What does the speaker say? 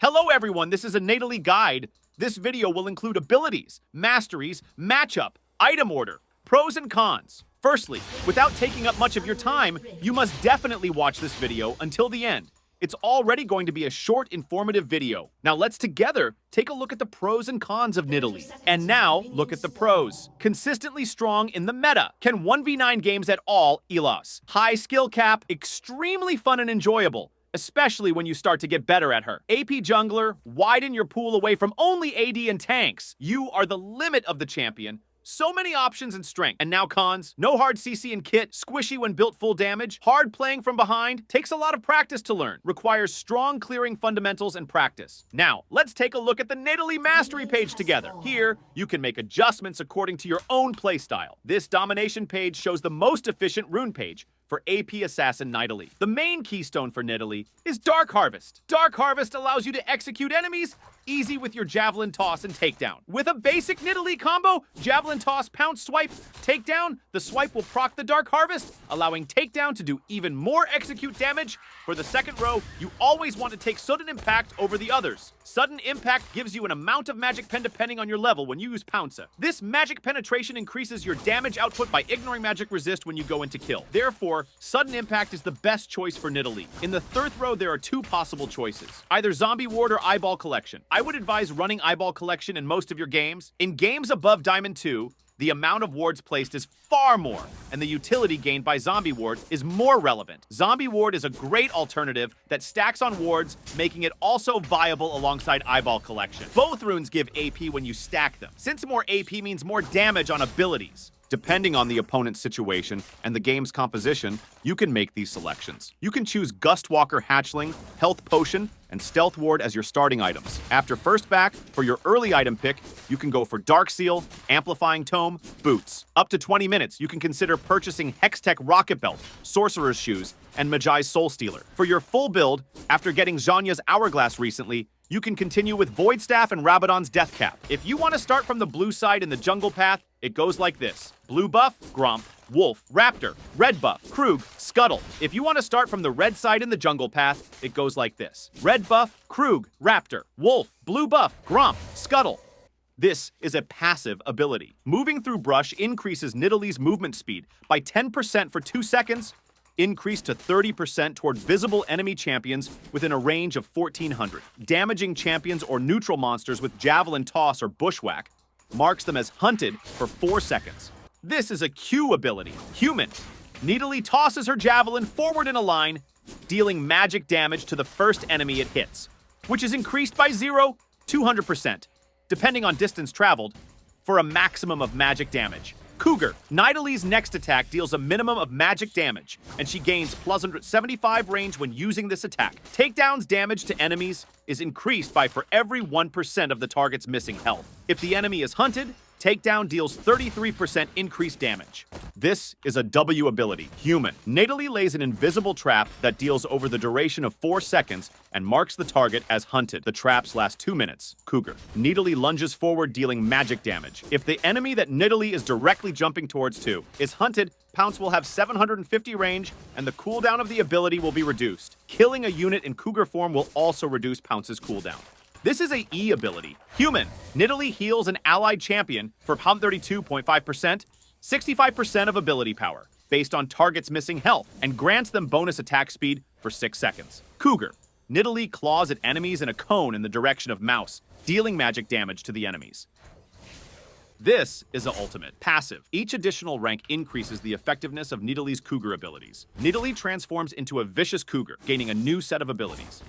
Hello everyone, this is a Nidalee guide. This video will include abilities, masteries, matchup, item order, pros and cons. Firstly, without taking up much of your time, you must definitely watch this video until the end. It's already going to be a short, informative video. Now let's together take a look at the pros and cons of Nidalee. And now, look at the pros. Consistently strong in the meta. Can 1v9 games at all, Elos. High skill cap, extremely fun and enjoyable, especially when you start to get better at her. AP jungler, widen your pool away from only AD and tanks. You are the limit of the champion. So many options and strength. And now cons. No hard CC and kit. Squishy when built full damage. Hard playing from behind. Takes a lot of practice to learn. Requires strong clearing fundamentals and practice. Now, let's take a look at the Nidalee Mastery page together. Here, you can make adjustments according to your own playstyle. This domination page shows the most efficient rune page for AP Assassin Nidalee. The main keystone for Nidalee is Dark Harvest. Dark Harvest allows you to execute enemies easy with your Javelin Toss and Takedown. With a basic Nidalee combo, Javelin Toss, Pounce, Swipe, Takedown, the swipe will proc the Dark Harvest, allowing Takedown to do even more execute damage. For the second row, you always want to take Sudden Impact over the others. Sudden Impact gives you an amount of Magic Pen depending on your level when you use Pounce. This Magic Penetration increases your damage output by ignoring Magic Resist when you go into kill. Therefore, Sudden Impact is the best choice for Nidalee. In the third row, there are two possible choices. Either Zombie Ward or Eyeball Collection. I would advise running Eyeball Collection in most of your games. In games above Diamond 2, the amount of wards placed is far more, and the utility gained by Zombie Ward is more relevant. Zombie Ward is a great alternative that stacks on wards, making it also viable alongside Eyeball Collection. Both runes give AP when you stack them, since more AP means more damage on abilities. Depending on the opponent's situation and the game's composition, you can make these selections. You can choose Gustwalker Hatchling, Health Potion, and Stealth Ward as your starting items. After first back, for your early item pick, you can go for Dark Seal, Amplifying Tome, Boots. Up to 20 minutes, you can consider purchasing Hextech Rocket Belt, Sorcerer's Shoes, and Magi's Soul Stealer. For your full build, after getting Zhonya's Hourglass recently, you can continue with Void Staff and Rabadon's Death Cap. If you want to start from the blue side in the jungle path, it goes like this. Blue buff, Gromp, Wolf, Raptor. Red buff, Krug, Scuttle. If you want to start from the red side in the jungle path, it goes like this. Red buff, Krug, Raptor, Wolf. Blue buff, Gromp, Scuttle. This is a passive ability. Moving through brush increases Nidalee's movement speed by 10% for 2 seconds, increased to 30% toward visible enemy champions within a range of 1400. Damaging champions or neutral monsters with Javelin Toss or Bushwhack marks them as hunted for 4 seconds. This is a Q ability. Human. Nidalee tosses her javelin forward in a line, dealing magic damage to the first enemy it hits, which is increased by 0 to 100%, depending on distance traveled, for a maximum of magic damage. Cougar. Nidalee's next attack deals a minimum of magic damage, and she gains plus 175 range when using this attack. Takedown's damage to enemies is increased by for every 1% of the target's missing health. If the enemy is hunted, Takedown deals 33% increased damage. This is a W ability, Human. Nidalee lays an invisible trap that deals over the duration of 4 seconds and marks the target as hunted. The traps last 2 minutes. Cougar. Nidalee lunges forward, dealing magic damage. If the enemy that Nidalee is directly jumping towards is hunted, Pounce will have 750 range, and the cooldown of the ability will be reduced. Killing a unit in Cougar form will also reduce Pounce's cooldown. This is a E ability. Human. Nidalee heals an allied champion for 132.5%, 65% of ability power, based on target's missing health, and grants them bonus attack speed for 6 seconds. Cougar. Nidalee claws at enemies in a cone in the direction of mouse, dealing magic damage to the enemies. This is the ultimate. Passive. Each additional rank increases the effectiveness of Nidalee's Cougar abilities. Nidalee transforms into a vicious cougar, gaining a new set of abilities.